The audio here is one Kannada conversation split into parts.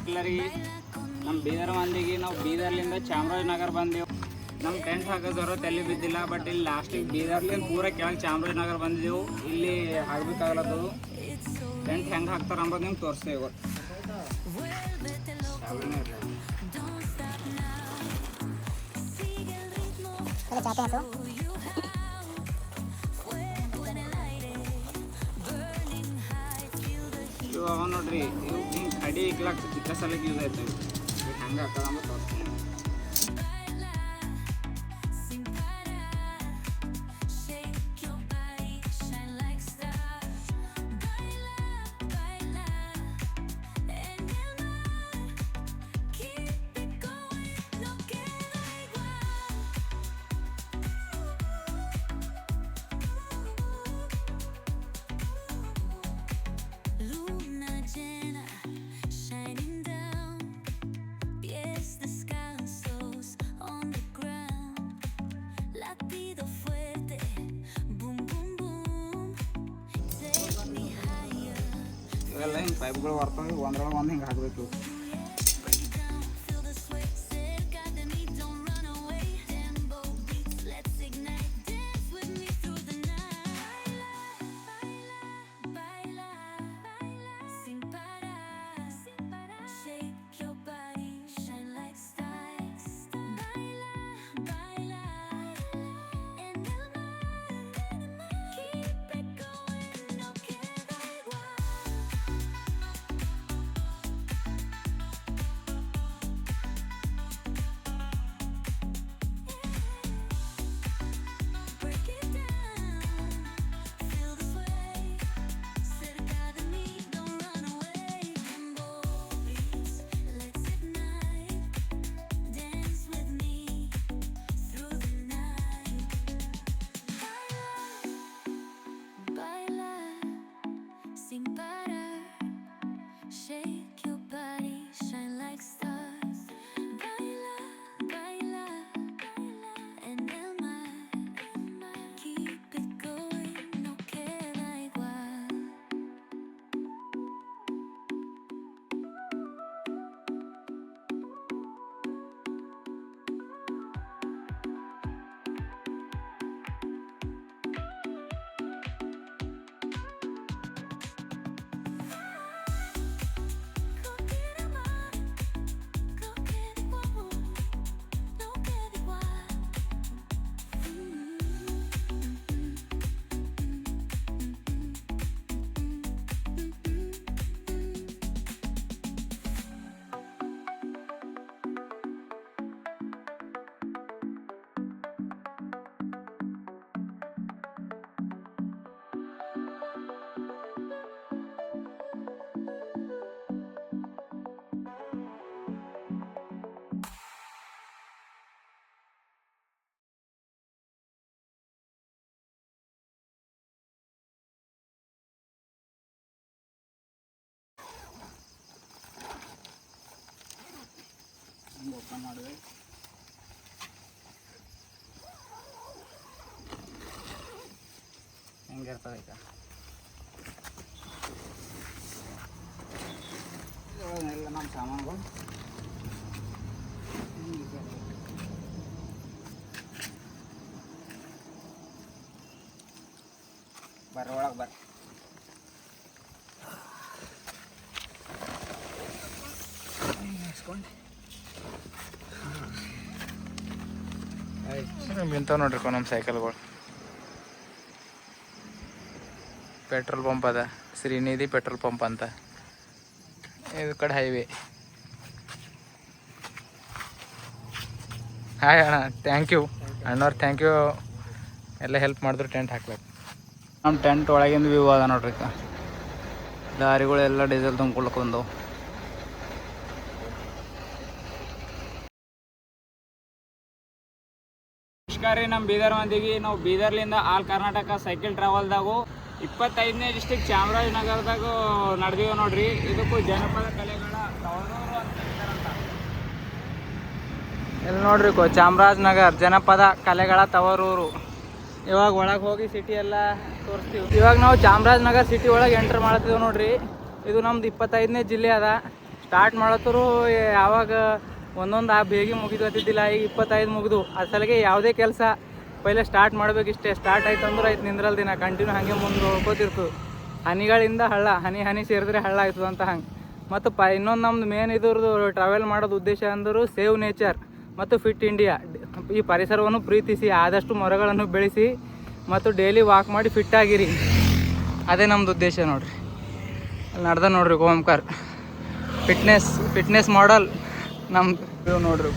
ಎಲ್ಲರಿಗೆ ನಮ್ಮ ಬೀದರ್ ಮಂದಿಗೆ ನಾವು ಬೀದರ್ಲಿಂದ ಚಾಮರಾಜನಗರ ಬಂದೆವು. ನಮ್ಮ ಟೆಂಟ್ ಹಾಕೋದವ್ರು ತಲೆ ಬಿದ್ದಿಲ್ಲ, ಬಟ್ ಇಲ್ಲಿ ಲಾಸ್ಟಿಗೆ ಬೀದರ್ಲಿಂದ ಪೂರ ಕೆಳಗೆ ಚಾಮರಾಜನಗರ ಬಂದಿದ್ದೆವು. ಇಲ್ಲಿ ಹಾಕ್ಬೇಕಾಗ್ಲತ್ತದು ಟೆಂಟ್ ಹೆಂಗೆ ಹಾಕ್ತಾರೆ ಅಂಬೋದು ನಿಮ್ಗೆ ತೋರಿಸ್ತೇವೆ. ಇವು ಅವ ನೋಡ್ರಿ, ಇವು ಹಿಂಗೆ ಕಡಿ ಇಕ್ಲಾಕ ಚಿಕ್ಕ ಸಲಕ್ಕೆ ಯೂಸ್ ಆಯ್ತು. ಹೆಂಗೆ ಹಾಕೋದು ಅಂಬೋದು ತೋರಿಸ್ತೀನಿ. ಇವೆಲ್ಲ ಹಿಂಗೆ ಪೈಪ್ಗಳು ಬರ್ತವೆ, ಒಂದ್ರೊಳಗೆ ಒಂದು ಹಿಂಗೆ ಹಾಕಬೇಕು. ಓಪನ್ ಮಾಡಿದೆ. ಹೆಂಗಿರ್ತದೆ ಈಗ ಎಲ್ಲ ನಮ್ಮ ಸಾಮಾನುಗಳು ಬರ್ರಿ ಒಳಗೆ ಬರ್ರಿ. ನಿಂತಾವ ನೋಡ್ರಿ ನಮ್ಮ ಸೈಕಲ್ಗಳು. ಪೆಟ್ರೋಲ್ ಪಂಪ್ ಅದ, ಶ್ರೀನಿಧಿ ಪೆಟ್ರೋಲ್ ಪಂಪ್ ಅಂತ. ಇದು ಕಡೆ ಹೈವೇ. ಹಾಯ್ ಅಣ್ಣ, ಥ್ಯಾಂಕ್ ಯು ಅಣ್ಣವ್ರು, ಥ್ಯಾಂಕ್ ಯು. ಎಲ್ಲ ಹೆಲ್ಪ್ ಮಾಡಿದ್ರು ಟೆಂಟ್ ಹಾಕ್ಬೇಕು. ನಮ್ಮ ಟೆಂಟ್ ಒಳಗಿಂದ ವ್ಯೂ ಅದ ನೋಡ್ರಿ. ದಾರಿಗಳೆಲ್ಲ ಡೀಸೆಲ್ ತುಂಬ್ಕೊಳಕ್ಕೆ ಬಂದವು. ನಮಸ್ಕಾರ ರೀ ನಮ್ಮ ಬೀದರ್ ಮಂದಿಗೆ. ನಾವು ಬೀದರ್ಲಿಂದ ಆಲ್ ಕರ್ನಾಟಕ ಸೈಕಲ್ ಟ್ರಾವೆಲ್ದಾಗು 25ನೇ ಡಿಸ್ಟಿಕ್ ಚಾಮರಾಜನಗರದಾಗ ನಡೆದೀವಿ ನೋಡ್ರಿ. ಇದಕ್ಕೂ ಜನಪದ ಕಲೆಗಳ ತವರೂರು ಅಂತ ಹೇಳ್ತಾರಂತ. ಇಲ್ಲಿ ನೋಡ್ರಿ ಚಾಮರಾಜನಗರ ಜನಪದ ಕಲೆಗಳ ತವರೂರು. ಇವಾಗ ಒಳಗೆ ಹೋಗಿ ಸಿಟಿ ಎಲ್ಲ ತೋರಿಸ್ತೀವಿ. ಇವಾಗ ನಾವು ಚಾಮರಾಜನಗರ ಸಿಟಿ ಒಳಗೆ ಎಂಟರ್ ಮಾಡ್ತೀವಿ ನೋಡ್ರಿ. ಇದು ನಮ್ದು 25ನೇ ಜಿಲ್ಲೆ ಅದ. ಸ್ಟಾರ್ಟ್ ಮಾಡತ್ತರು ಯಾವಾಗ ಒಂದೊಂದು ಬೇಗ ಮುಗಿದತ್ತಿದ್ದಿಲ್ಲ, ಈಗ 25 ಮುಗಿದು. ಅಸಲಿಗೆ ಯಾವುದೇ ಕೆಲಸ ಪೈಲೆ ಸ್ಟಾರ್ಟ್ ಮಾಡ್ಬೇಕಿಷ್ಟೇ. ಸ್ಟಾರ್ಟ್ ಆಯ್ತು ಅಂದ್ರೆ ಆಯ್ತು, ನಿಂದ್ರಲ್ ದಿನ ಕಂಟಿನ್ಯೂ ಹಾಗೆ ಮುಂದೆ ಹೋಗ್ಕೋತಿರ್ತದೆ. ಹನಿಗಳಿಂದ ಹಳ್ಳ, ಹನಿ ಹನಿ ಸೇರಿದ್ರೆ ಹಳ್ಳ ಆಯ್ತದ ಅಂತ ಹಂಗೆ. ಮತ್ತು ಇನ್ನೊಂದು ನಮ್ದು ಮೇನ್ ಇದ್ರದ್ದು ಟ್ರಾವೆಲ್ ಮಾಡೋದು ಉದ್ದೇಶ ಅಂದರು ಸೇವ್ ನೇಚರ್ ಮತ್ತು ಫಿಟ್ ಇಂಡಿಯಾ. ಈ ಪರಿಸರವನ್ನು ಪ್ರೀತಿಸಿ ಆದಷ್ಟು ಮರಗಳನ್ನು ಬೆಳೆಸಿ ಮತ್ತು ಡೈಲಿ ವಾಕ್ ಮಾಡಿ ಫಿಟ್ ಆಗಿರಿ. ಅದೇ ನಮ್ಮದು ಉದ್ದೇಶ ನೋಡ್ರಿ. ಅಲ್ಲಿ ನಡ್ದ ನೋಡ್ರಿ ಓಂಕಾರ್ ಫಿಟ್ನೆಸ್ ಮಾಡಲ್ ನಮ್ದು ನೋಡ್ರಿ.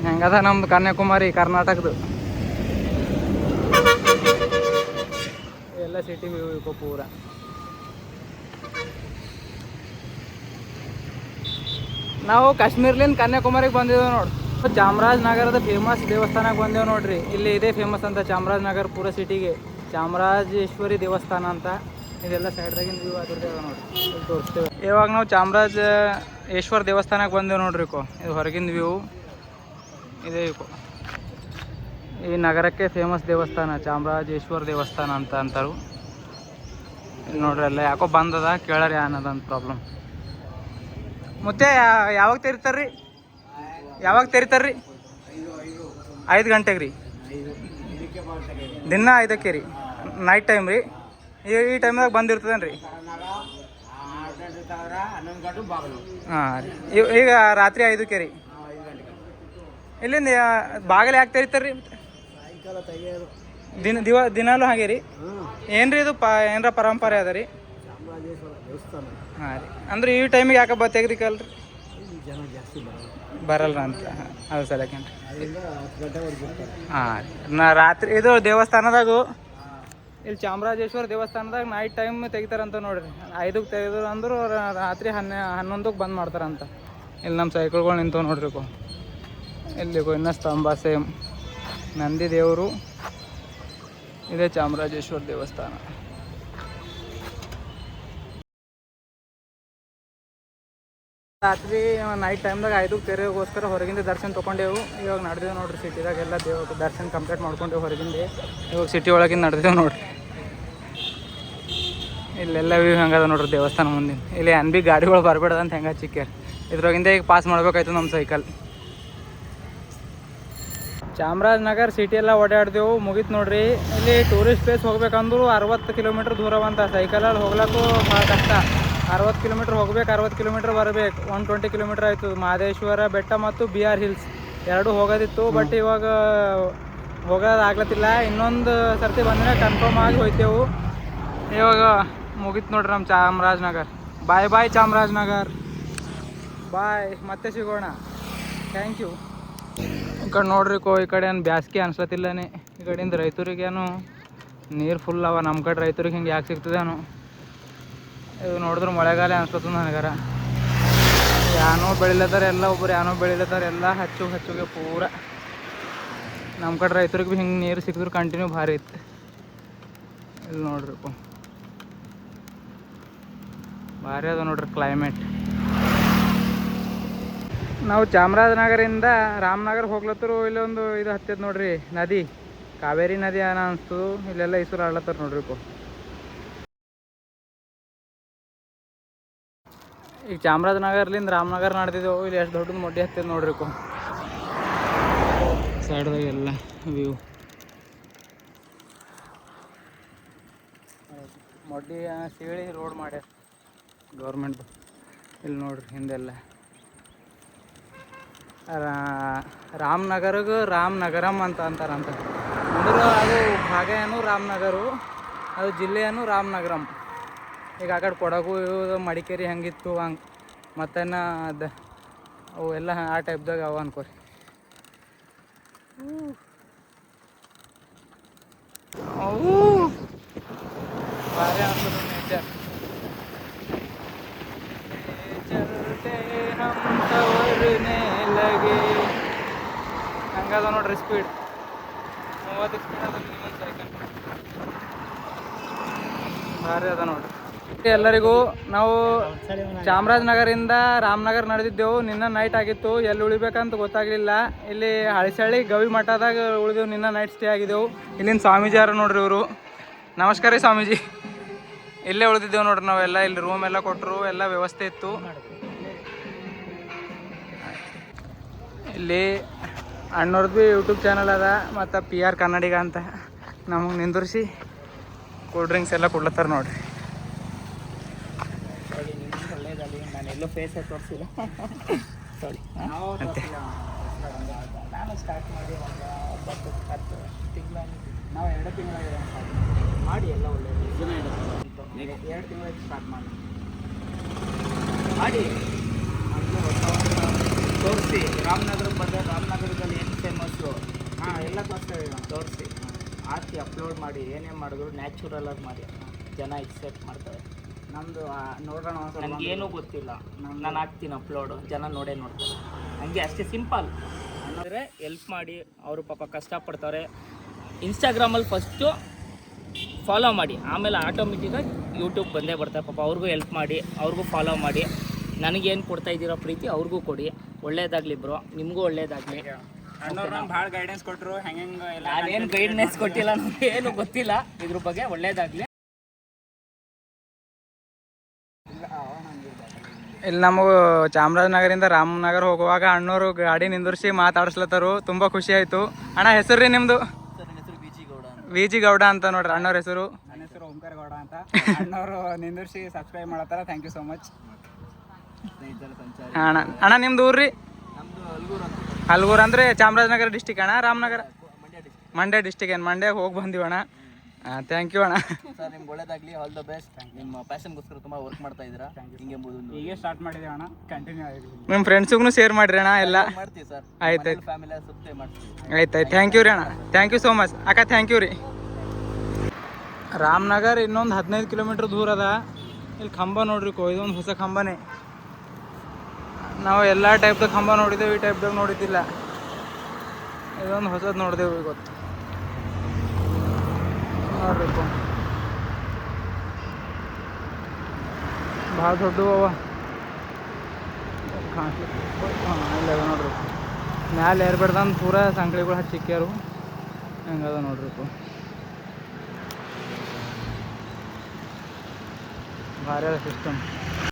ಹೆಂಗದ ನಮ್ದು ಕನ್ಯಾಕುಮಾರಿ ಕರ್ನಾಟಕದ್ದು ಎಲ್ಲ ಸಿಟಿ ವ್ಯೂ ಪೂರ. ನಾವು ಕಾಶ್ಮೀರ್ಲಿಂದ ಕನ್ಯಾಕುಮಾರಿಗೆ ಬಂದಿದ್ದೇವೆ ನೋಡಿ. ಚಾಮರಾಜನಗರದ ಫೇಮಸ್ ದೇವಸ್ಥಾನಕ್ಕೆ ಬಂದೇವು ನೋಡ್ರಿ. ಇಲ್ಲಿ ಇದೇ ಫೇಮಸ್ ಅಂತ ಚಾಮರಾಜನಗರ ಪೂರ ಸಿಟಿಗೆ ಚಾಮರಾಜೇಶ್ವರಿ ದೇವಸ್ಥಾನ ಅಂತ. ಇದೆಲ್ಲ ಸೈಡ್ದಾಗಿನ ವ್ಯೂ ಆಗಿರ್ತೇವೆ ನೋಡಿ, ಇಲ್ಲಿ ತೋರಿಸ್ತೇವೆ. ಇವಾಗ ನಾವು ಚಾಮರಾಜೇಶ್ವರ ದೇವಸ್ಥಾನಕ್ಕೆ ಬಂದೇವು ನೋಡ್ರಿ. ಇದು ಹೊರಗಿನ ವ್ಯೂ ಇದೆ. ಈ ನಗರಕ್ಕೆ ಫೇಮಸ್ ದೇವಸ್ಥಾನ ಚಾಮರಾಜೇಶ್ವರ ದೇವಸ್ಥಾನ ಅಂತ ಅಂತಾರು. ಇಲ್ಲಿ ನೋಡ್ರಿ ಎಲ್ಲ ಯಾಕೋ ಬಂದದ, ಕೇಳರಿ ಏನದ ಅಂತ ಪ್ರಾಬ್ಲಮ್. ಮತ್ತೆ ಯಾವಾಗ ತೆರಿತಾರ್ರಿ? 5 ಗಂಟೆಗೆ ರೀ. ದಿನ 5ಕ್ಕೆ ರೀ, ನೈಟ್ ಟೈಮ್ ರೀ. ಈ ಟೈಮ್ದಾಗ ಬಂದಿರ್ತದೇನು ರೀ? ಹಾಂ ರೀ. ಈಗ ರಾತ್ರಿ 5ಕ್ಕೆ ರೀ. ಇಲ್ಲಿಂದ ಬಾಗಿಲು ಯಾಕೆ ತೆರಿತಾರ್ರಿ? ದಿನಾಲೂ ಹಾಗೆ ರೀ. ಏನು ರೀ ಇದು ಏನರ ಪರಂಪರೆ ಅದ ರೀ? ಹಾಂ ರೀ. ಅಂದ್ರೆ ಈ ಟೈಮಿಗೆ ಯಾಕೆ ತೆಗ್ದಿಕಲ್ರಿ? ಬರಲ್ಲ ಅಂತ. ಅದು ಸಲಕೇನ್ರಿ. ಹಾಂ ರೀ. ರಾತ್ರಿ ಇದು ದೇವಸ್ಥಾನದಾಗೂ, ಇಲ್ಲಿ ಚಾಮರಾಜೇಶ್ವರ ದೇವಸ್ಥಾನದಾಗ ನೈಟ್ ಟೈಮ್ ತೆಗಿತಾರಂತ ನೋಡ್ರಿ. 5ಕ್ಕೆ ತೆಗೆದ್ರು ಅಂದ್ರೆ ರಾತ್ರಿ 11ಕ್ಕೆ ಬಂದ್ ಮಾಡ್ತಾರಂತ. ಇಲ್ಲಿ ನಮ್ಮ ಸೈಕಲ್ಗಳು ನಿಂತವು ನೋಡ್ರಿ. ಇಲ್ಲಿಗೋ ಇನ್ನೂ ಸ್ತಂಭ ಸೇಮ್ ನಂದಿ ದೇವರು. ಇದೇ ಚಾಮರಾಜೇಶ್ವರ ದೇವಸ್ಥಾನ. ರಾತ್ರಿ ನೈಟ್ ಟೈಮ್ದಾಗ 5ಕ್ಕೆ ತೆರೆಯೋಗೋಸ್ಕರ ಹೊರಗಿಂದ ದರ್ಶನ ತೊಗೊಂಡೇವು. ಇವಾಗ ನಡೆದೇವು ನೋಡ್ರಿ ಸಿಟಿದಾಗ. ಎಲ್ಲ ದರ್ಶನ ಕಂಪ್ಲೀಟ್ ಮಾಡ್ಕೊಂಡೇವು ಹೊರಗಿಂದ. ಇವಾಗ ಸಿಟಿ ಒಳಗಿಂದ ನಡೆದೇವು ನೋಡ್ರಿ. ಇಲ್ಲೆಲ್ಲ ವ್ಯೂ ಹೆಂಗದ ನೋಡ್ರಿ ದೇವಸ್ಥಾನ ಮುಂದಿನ. ಇಲ್ಲಿ ಅನ್ಬಿ ಗಾಡಿಗಳು ಬರಬೇಡದಂತ ಹೆಂಗೆ ಚಿಕ್ಕ್ಯಾರ. ಇದ್ರಾಗಿಂದ ಈಗ ಪಾಸ್ ಮಾಡ್ಬೇಕಾಯ್ತು ನಮ್ಮ ಸೈಕಲ್. ಚಾಮರಾಜನಗರ ಸಿಟಿ ಎಲ್ಲ ಓಡಾಡ್ದೇವು, ಮುಗೀತು ನೋಡ್ರಿ. ಇಲ್ಲಿ ಟೂರಿಸ್ಟ್ ಪ್ಲೇಸ್ ಹೋಗ್ಬೇಕಂದ್ರು 60 ಕಿಲೋಮೀಟ್ರ್ ದೂರವಂತ. ಸೈಕಲಲ್ಲಿ ಹೋಗ್ಲಿಕ್ಕೂ ಭಾಳ ಕಷ್ಟ. 60 ಕಿಲೋಮೀಟ್ರ್ ಹೋಗ್ಬೇಕು, 60 ಕಿಲೋಮೀಟ್ರ್ ಬರಬೇಕು. 120 ಕಿಲೋಮೀಟ್ರ್ ಆಯಿತು. ಮಹದೇಶ್ವರ ಬೆಟ್ಟ ಮತ್ತು BR ಹಿಲ್ಸ್ ಎರಡೂ ಹೋಗೋದಿತ್ತು. ಬಟ್ ಇವಾಗ ಹೋಗೋದಾಗ್ಲತ್ತಿಲ್ಲ. ಇನ್ನೊಂದು ಸರ್ತಿ ಬಂದರೆ ಕನ್ಫರ್ಮ್ ಆಗಿ ಹೋಯ್ತೇವು. ಇವಾಗ ಮುಗೀತು ನೋಡ್ರಿ ನಮ್ಮ ಚಾಮರಾಜನಗರ. ಬಾಯ್ ಚಾಮರಾಜನಗರ್, ಬಾಯ್. ಮತ್ತೆ ಸಿಗೋಣ. Thank you. ಈ ಕಡೆ ನೋಡ್ರಿ ಈ ಕಡೆ ಏನು ಬ್ಯಾಸ್ಗೆ ಅನ್ಸತ್ತಿಲ್ಲನೇ. ಈ ಕಡೆಯಿಂದ ರೈತರಿಗೇನು ನೀರು ಫುಲ್ ಅವ. ನಮ್ಮ ಕಡೆ ರೈತರಿಗೆ ಹಿಂಗೆ ಯಾಕೆ ಸಿಗ್ತದೇನು? ಇದು ನೋಡಿದ್ರೆ ಮಳೆಗಾಲ ಅನ್ಸತ್ತದ ನನಗರ. ಯಾನೋ ಬೆಳಿಲತ್ತಾರ ಎಲ್ಲ, ಒಬ್ಬರು ಯಾನೋ ಬೆಳಿಲತ್ತಾರ ಎಲ್ಲ. ಹಚ್ಚುಗೆ ಪೂರ. ನಮ್ಮ ಕಡೆ ರೈತರಿಗೆ ಭೀ ಹಿಂಗೆ ನೀರು ಸಿಕ್ಕಿದ್ರು ಕಂಟಿನ್ಯೂ ಭಾರಿ ಇತ್ತು. ಇಲ್ಲಿ ನೋಡ್ರಿ ಭಾರಿ ಅದ ನೋಡ್ರಿ ಕ್ಲೈಮೇಟ್. ನಾವು ಚಾಮರಾಜನಗರಿಂದ ರಾಮನಗರ ಹೋಗ್ಲತ್ತರು. ಇಲ್ಲೊಂದು ಇದು ಹತ್ತೈತೆ ನೋಡ್ರಿ ನದಿ, ಕಾವೇರಿ ನದಿ ಅನ್ನ ಅನಿಸ್ತು. ಇಲ್ಲೆಲ್ಲ ಈಶ್ವರ ಆಡ್ಲತ್ತಾರ ನೋಡ್ರಿ. ಈಗ ಚಾಮರಾಜನಗರ್ಲಿಂದ ರಾಮನಗರ ನಡೆದಿದ್ದೆವು. ಇಲ್ಲಿ ಎಷ್ಟು ದೊಡ್ಡದು ಮೊಡ್ಡಿ ಹತ್ತಿದ ನೋಡ್ರಿ. ಸೈಡ್ದಾಗ ಎಲ್ಲ ವ್ಯೂ ಮೊಡ್ಡಿ ಸೀಳಿ ರೋಡ್ ಮಾಡ್ಯಾರ ಗೌರ್ಮೆಂಟ್. ಇಲ್ಲಿ ನೋಡ್ರಿ ಹಿಂದೆಲ್ಲ ರಾಮನಗರಗೂ ರಾಮನಗರಂ ಅಂತ ಅಂತಾರಂತ. ಅಂದ್ರೆ ಅದು ಭಾಗ ಏನು ರಾಮನಗರು, ಅದು ಜಿಲ್ಲೆ ಏನು ರಾಮನಗರಂ. ಈಗ ಆ ಕಡೆ ಕೊಡಗು ಮಡಿಕೇರಿ ಹೆಂಗಿತ್ತು ಹಂಗೆ ಮತ್ತೇನ ಅವು ಎಲ್ಲ ಆ ಟೈಪ್ದಾಗ ಅವ ಅನ್ಕೋರಿ. ಅವು ಭಾರಿ ಅನ್ಸೋದು ನೇಚರ್. ಹಂಗದ ನೋಡ್ರಿ ಸ್ಪೀಡ್ 30 ಸ್ಪೀಡ್ ಅದ ಮಿನಿಮಮ್ ಸೈಕಲ್. ಭಾರಿ ಅದ ನೋಡ್ರಿ. ಎಲ್ಲರಿಗೂ ನಾವು ಚಾಮರಾಜನಗರಿಂದ ರಾಮನಗರ ನಡೆದಿದ್ದೆವು. ನಿನ್ನ ನೈಟ್ ಆಗಿತ್ತು, ಎಲ್ಲಿ ಉಳಿಬೇಕಂತ ಗೊತ್ತಾಗಲಿಲ್ಲ. ಇಲ್ಲಿ ಹಳಿಸಳ್ಳಿ ಗವಿ ಮಠದಾಗ ಉಳಿದೆವು. ನಿನ್ನ ನೈಟ್ ಸ್ಟೇ ಆಗಿದ್ದೆವು. ಇಲ್ಲಿನ ಸ್ವಾಮೀಜಿ ಯಾರು ನೋಡ್ರಿ ಇವರು. ನಮಸ್ಕಾರ ರೀ ಸ್ವಾಮೀಜಿ. ಇಲ್ಲೇ ಉಳಿದಿದ್ದೆವು ನೋಡ್ರಿ ನಾವೆಲ್ಲ. ಇಲ್ಲಿ ರೂಮ್ ಎಲ್ಲ ಕೊಟ್ಟರು, ಎಲ್ಲ ವ್ಯವಸ್ಥೆ ಇತ್ತು. ಇಲ್ಲಿ ಅಣ್ಣವ್ರದ್ದು ಭೀ ಯೂಟ್ಯೂಬ್ ಚಾನಲ್ ಅದ, ಮತ್ತು PR ಕನ್ನಡಿಗ ಅಂತ ನಮಗೆ ನಿಂದಿರಿಸಿ ಕೂಲ್ ಡ್ರಿಂಕ್ಸ್ ಎಲ್ಲ ಕೊಡ್ಲತ್ತಾರ ನೋಡ್ರಿ. ಒಳ್ಳೇದಲ್ಲಿ ನಾನು ಎಲ್ಲೋ ಫೇಸ್ ತೋರಿಸಿಲ್ಲ. ಸಾರಿ, ನಾನು ಸ್ಟಾರ್ಟ್ ಮಾಡಿ ಒಂದು 10 ತಿಂಗಳು, ನಾವು 2 ತಿಂಗಳಾಗಿದೆ ಮಾಡಿ. ಎಲ್ಲ ಒಳ್ಳೆಯದು 2 ತಿಂಗಳು ಸ್ಟಾರ್ಟ್ ಮಾಡಿ ತೋರಿಸಿ. ರಾಮನಗರಕ್ಕೆ ಬಂದರೆ ರಾಮನಗರದಲ್ಲಿ ಏನು ಫೇಮಸ್ಸು ಎಲ್ಲ ತೋರಿಸಿ ಹಾಕಿ ಅಪ್ಲೋಡ್ ಮಾಡಿ. ಏನೇನು ಮಾಡಿದ್ರು ನ್ಯಾಚುರಲ್ ಆಗಿ ಮಾಡಿ, ಜನ ಎಕ್ಸೆಪ್ಟ್ ಮಾಡ್ತಾರೆ. ನಮ್ಮದು ನೋಡೋಣ, ನನಗೇನೂ ಗೊತ್ತಿಲ್ಲ, ನಾನು ಹಾಕ್ತೀನಿ ಅಪ್ಲೋಡು, ಜನ ನೋಡೇ ನೋಡ್ತಾರೆ. ಹಂಗೆ ಅಷ್ಟೇ ಸಿಂಪಲ್. ಅಂದರೆ ಎಲ್ಪ್ ಮಾಡಿ, ಅವರು ಪಾಪ ಕಷ್ಟಪಡ್ತಾರೆ. ಇನ್ಸ್ಟಾಗ್ರಾಮಲ್ಲಿ ಫಸ್ಟು ಫಾಲೋ ಮಾಡಿ, ಆಮೇಲೆ ಆಟೋಮೆಟಿಕಾಗಿ ಯೂಟ್ಯೂಬ್ ಬಂದೇ ಬರ್ತಾರೆ. ಪಾಪ ಅವ್ರಿಗೂ ಹೆಲ್ಪ್ ಮಾಡಿ, ಅವ್ರಿಗೂ ಫಾಲೋ ಮಾಡಿ. ನನಗೇನು ಕೊಡ್ತಾ ಇದ್ದೀರೋ ಪ್ರೀತಿ ಅವ್ರಿಗೂ ಕೊಡಿ. ಒಳ್ಳೇದಾಗಲಿ ಬ್ರೋ, ನಿಮಗೂ ಒಳ್ಳೇದಾಗಲಿ. ಭಾಳ ಗೈಡೆನ್ಸ್ ಕೊಟ್ಟರು. ಹೆಂಗೆ ನಾನೇನು ಗೈಡೆನ್ಸ್ ಕೊಟ್ಟಿಲ್ಲ, ನನಗೆ ಏನು ಗೊತ್ತಿಲ್ಲ ಇದ್ರ ಬಗ್ಗೆ. ಒಳ್ಳೇದಾಗಲಿ. ಇಲ್ಲಿ ನಮಗೆ ಚಾಮರಾಜನಗರಿಂದ ರಾಮನಗರ ಹೋಗುವಾಗ ಅಣ್ಣವರು ಗಾಡಿ ನಿಂದಿರಿಸಿ ಮಾತಾಡಿಸ್ಲತ್ತಾರು. ತುಂಬ ಖುಷಿ ಆಯಿತು. ಅಣ್ಣ ಹೆಸರು ರೀ ನಿಮ್ಮದು? VG ಗೌಡ ಅಂತ ನೋಡ್ರಿ ಅಣ್ಣವ್ರ ಹೆಸರು. ನನ್ನ ಹೆಸರು ಓಂಕಾರ ಗೌಡ ಅಂತ. ಅಣ್ಣವರು ನಿಂದಿರಿಸಿ ಸಬ್ಸ್ಕ್ರೈಬ್ ಮಾಡತ್ತಾರ. Thank you so much. ಅಣ್ಣ ನಿಮ್ದು ಊರು ರೀ? ಹಲ್ಗೂರು ಅಂದರೆ ಚಾಮರಾಜನಗರ ಡಿಸ್ಟಿಕ್ ಅಣ್ಣ? ರಾಮನಗರ ಮಂಡ್ಯ ಡಿಸ್ಟಿಕ್. ಏನು ಮಂಡ್ಯ ಹೋಗಿ ಬಂದೀವಿ ಅಣ್ಣ. ಥ್ಯಾಂಕ್ ಯು ಅಣ್ಣ. ಸರ್ ನಿಮ್ಗೆ ಒಳ್ಳೇದಾಗಲಿ, ಆಲ್ ದ ಬೆಸ್ಟ್. ನಿಮ್ಮ ಪ್ಯಾಷನ್ಗೋಸ್ಕರ ತುಂಬ ವರ್ಕ್ ಮಾಡ್ತಾ ಇದ್ದೀರಾ. ಹಿಂಗೆ ಹೀಗೆ ಸ್ಟಾರ್ಟ್ ಮಾಡಿದ್ದೀವಿ ಅಣ್ಣ, ಕಂಟಿನ್ಯೂ ಆಗಿದ್ದೀವಿ. ನಿಮ್ಮ ಫ್ರೆಂಡ್ಸಿಗೂ ಶೇರ್ ಮಾಡಿರಿ ಅಣ್ಣ ಎಲ್ಲ. ಮಾಡ್ತೀವಿ ಸರ್. ಆಯ್ತು ಫ್ಯಾಮಿಲಿ ಸಬ್ಸ್ಕ್ರೈಬ್ ಮಾಡ್ತೀವಿ. ಆಯ್ತು ಥ್ಯಾಂಕ್ ಯು ರೀ ಅಣ್ಣ. ಥ್ಯಾಂಕ್ ಯು ಸೋ ಮಚ್ ಅಕ್ಕ. ಥ್ಯಾಂಕ್ ಯು ರೀ. ರಾಮನಗರ ಇನ್ನೊಂದು 15 ಕಿಲೋಮೀಟ್ರ್ ದೂರ ಅದ. ಇಲ್ಲಿ ಕಂಬ ನೋಡ್ರಿ, ಇದೊಂದು ಹೊಸ ಕಂಬನೇ. ನಾವು ಎಲ್ಲ ಟೈಪ್ದ ಕಂಬ ನೋಡಿದ್ದೇವೆ, ಈ ಟೈಪ್ದಾಗ ನೋಡಿದ್ದಿಲ್ಲ. ಇದೊಂದು ಹೊಸದು ನೋಡಿದೆವು ಇವತ್ತು ನೋಡ್ರಿ. ಭಾಳ ದೊಡ್ಡವು ಅವ. ಇಲ್ಲ ನೋಡ್ರಿ, ಮ್ಯಾಲೆ ಏರ್ಬಿಡ್ದಂದು ಪೂರ ಸಂಕಳಿಗಳು ಹಚ್ಚಿಕ್ಕ್ಯಾರು. ಹೆಂಗದ ನೋಡ್ರಿ. ಭಾರಿ ಅದ ಸಿಸ್ಟಮ್.